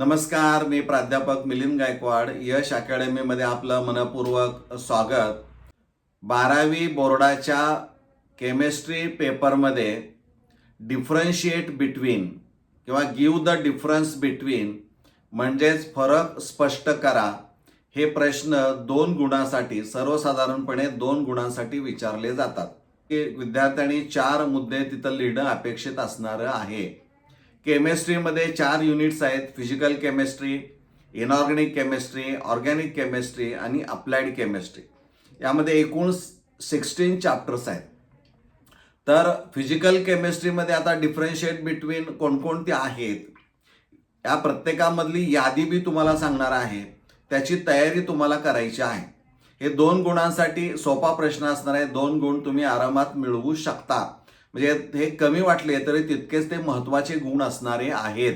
नमस्कार, मी प्राध्यापक मिलिंद गायकवाड. यश अकॅडमीमध्ये आपलं मनपूर्वक स्वागत. 12वी बोर्डाच्या केमिस्ट्री पेपरमध्ये डिफरन्शिएट बिटवीन किंवा गिव्ह द डिफरन्स बिटवीन म्हणजेच फरक स्पष्ट करा, हे प्रश्न 2 गुणांसाठी, सर्वसाधारणपणे 2 गुणांसाठी विचारले जातात. विद्यार्थ्यांनी 4 मुद्दे तिथं लिहिणं अपेक्षित असणार आहे. केमिस्ट्रीमध्ये 4 युनिट्स आहेत: physical chemistry, inorganic chemistry, organic chemistry आणि अप्लाइड केमिस्ट्री. यामध्ये एकूण 16 चॅप्टर्स आहेत. तर फिजिकल केमिस्ट्रीमध्ये आता डिफरन्शिएट बिटवीन कोणकोणती आहेत, या प्रत्येकामधली यादी बी तुम्हाला सांगणार आहे. त्याची तयारी तुम्हाला करायची आहे. हे 2 गुणांसाठी सोपा प्रश्न असणार आहे. 2 गुण तुम्ही आरामात मिळवू शकता. म्हणजे हे कमी वाटले तरी तितकेच ते महत्त्वाचे गुण असणारे आहेत.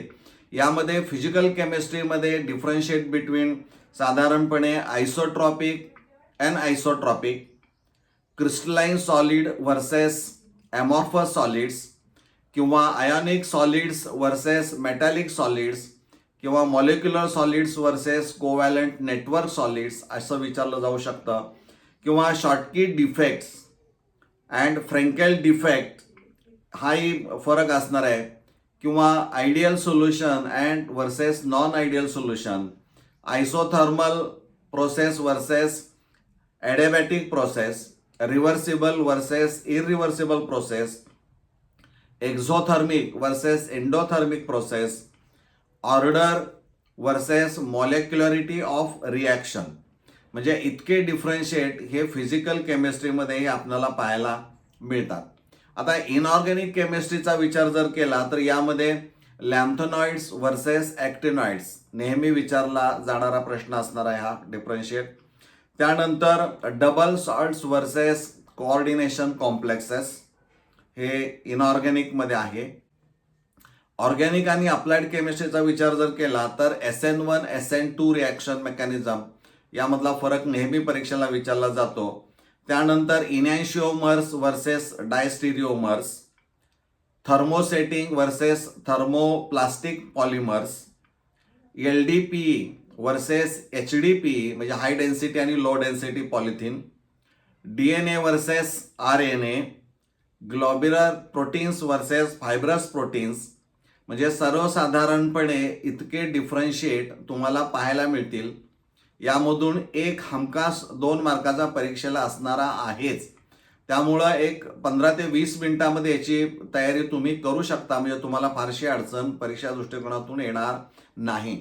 यामध्ये फिजिकल केमिस्ट्रीमध्ये डिफरन्शिएट बिटवीन साधारणपणे isotropic, anisotropic, crystalline solid versus amorphous solids, किंवा ionic solids versus metallic solids, किंवा molecular solids versus covalent network solids असं विचारलं जाऊ शकतं. किंवा Schottky defects and Frenkel defect हाही फरक असणार आहे. किंवा ideal solution and versus non ideal solution, isothermal process versus adiabatic process, reversible versus irreversible process, exothermic versus endothermic process, order versus molecularity of reaction. म्हणजे इतके डिफरन्शिएट हे physical केमिस्ट्रीमध्ये आपल्याला पाहायला मिळतात. आता इनऑर्गॅनिक केमिस्ट्रीचा विचार जर केला तर यामध्ये लॅम्थोनॉइड्स वर्सेस ॲक्टिनॉइड्स नेहमी विचारला जाणारा प्रश्न असणार आहे हा डिफरन्शिएट. त्यानंतर double salts versus coordination complexes हे इनऑर्गॅनिकमध्ये आहे. ऑर्गॅनिक आणि अप्लाइड केमिस्ट्रीचा विचार जर केला तर SN1 SN2 रिॲक्शन मेकॅनिझम यामधला फरक नेहमी परीक्षेला विचारला जातो. त्यानंतर enantiomers versus diastereomers, thermosetting versus thermoplastic polymers, LDPE versus HDPE म्हणजे हाय डेन्सिटी आणि low density polythene, DNA versus RNA, globular proteins versus fibrous proteins. म्हणजे सर्वसाधारणपणे इतके डिफरन्शिएट तुम्हाला पाहायला मिळतील. यामधून एक हमखास 2 मार्काचा परीक्षेला असणारा आहेच. त्यामुळं एक 15 ते 20 मिनिटांमध्ये याची तयारी तुम्ही करू शकता. म्हणजे तुम्हाला फारशी अडचण परीक्षा दृष्टिकोनातून येणार नाही.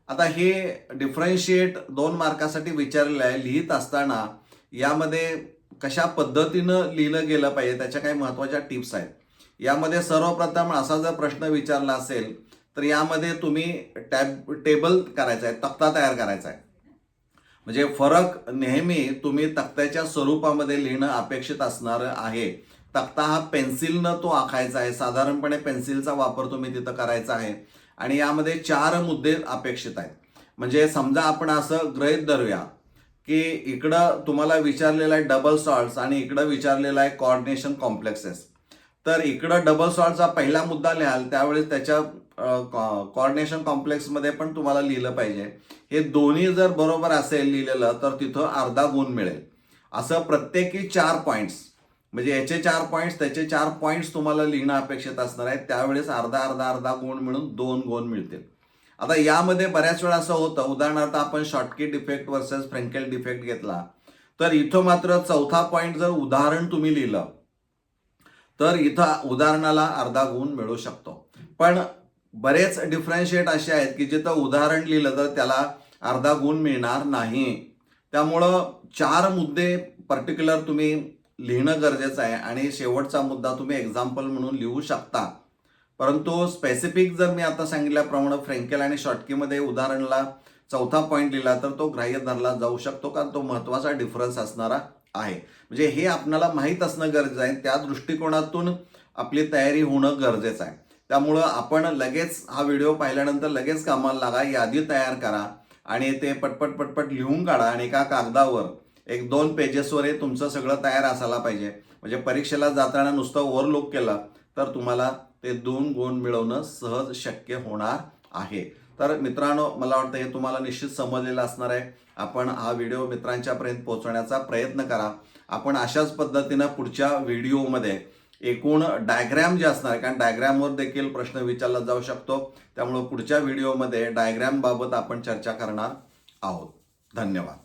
आता हे डिफरन्शिएट 2 मार्कासाठी विचारलेलं आहे. लिहित असताना यामध्ये कशा पद्धतीनं लिहिलं गेलं पाहिजे त्याच्या काही महत्त्वाच्या टिप्स आहेत. यामध्ये सर्वप्रथम असा जर प्रश्न विचारला असेल तर यामध्ये तुम्ही टेबल करायचा आहे, तक्ता तयार करायचा आहे. म्हणजे फरक नेहमी तुम्ही तक्त्याच्या स्वरूपामध्ये लिहिणं अपेक्षित असणार आहे. तक्ता हा पेन्सिलनं तो आखायचा आहे. साधारणपणे पेन्सिलचा वापर तुम्ही तिथं करायचा आहे. आणि यामध्ये 4 मुद्दे अपेक्षित आहेत. म्हणजे समजा आपण असं गृहीत धरूया की इकडं तुम्हाला विचारलेलं आहे डबल सॉल्ट्स आणि इकडं विचारलेलं आहे कोऑर्डिनेशन कॉम्प्लेक्सेस. तर इकडं डबल सॉल्टचा पहिला मुद्दा लिहाल त्यावेळेस त्याच्या कोऑर्डिनेशन कॉम्प्लेक्समध्ये पण तुम्हाला लिहिलं पाहिजे. हे दोन्ही जर बरोबर असेल लिहिलेलं तर तिथं अर्धा गुण मिळेल. असं प्रत्येकी 4 पॉईंट्स, म्हणजे याचे 4 पॉईंट्स त्याचे 4 पॉईंट्स तुम्हाला लिहिणं अपेक्षित असणार आहे. त्यावेळेस अर्धा गुण मिळून 2 गुण मिळतील. आता यामध्ये बऱ्याच वेळा असं होतं, उदाहरणार्थ आपण शॉर्टकी डिफेक्ट वर्सेस फ्रेंकेल डिफेक्ट घेतला तर इथं मात्र 4था पॉईंट जर उदाहरण तुम्ही लिहिलं तर इथं उदाहरणाला अर्धा गुण मिळू शकतो. पण बरेच डिफरन्शिएट असे आहेत की जिथं उदाहरण लिहिलं तर त्याला अर्धा गुण मिळणार नाही. त्यामुळं 4 मुद्दे पर्टिक्युलर तुम्ही लिहिणं गरजेचं आहे आणि शेवटचा मुद्दा तुम्ही एक्झाम्पल म्हणून लिहू शकता. परंतु स्पेसिफिक जर मी आता सांगितल्याप्रमाणे फ्रेंकेल आणि शॉर्टकीमध्ये उदाहरणाला 4था पॉईंट लिहिला तर तो ग्राह्य धरला जाऊ शकतो, कारण तो महत्त्वाचा डिफरन्स असणारा आहे. म्हणजे हे आपल्याला माहीत असणं गरजेचं आहे. त्या दृष्टिकोनातून आपली तयारी होणं गरजेचं आहे. त्यामुळं आपण लगेच हा व्हिडिओ पाहिल्यानंतर लगेच कामाला लागा, यादी तयार करा आणि ते पटपट लिहून काढा आणि एका कागदावर 1-2 पेजेसवर हे तुमचं सगळं तयार असायला पाहिजे. म्हणजे परीक्षेला जाताना नुसतं ओव्हरलुक केलं तर तुम्हाला ते 2 गुण मिळवणं सहज शक्य होणार आहे. तर मित्रांनो, मला वाटतं हे तुम्हाला निश्चित समजलेलं असणार आहे. आपण हा व्हिडिओ मित्रांच्यापर्यंत पोहोचवण्याचा प्रयत्न करा. आपण अशाच पद्धतीनं पुढच्या व्हिडिओमध्ये एकूण डायग्रॅम जे असणार आहे, कारण डायग्रॅमवर देखील प्रश्न विचारला जाऊ शकतो, त्यामुळे पुढच्या व्हिडिओमध्ये डायग्रॅम बाबत आपण चर्चा करणार आहोत. धन्यवाद.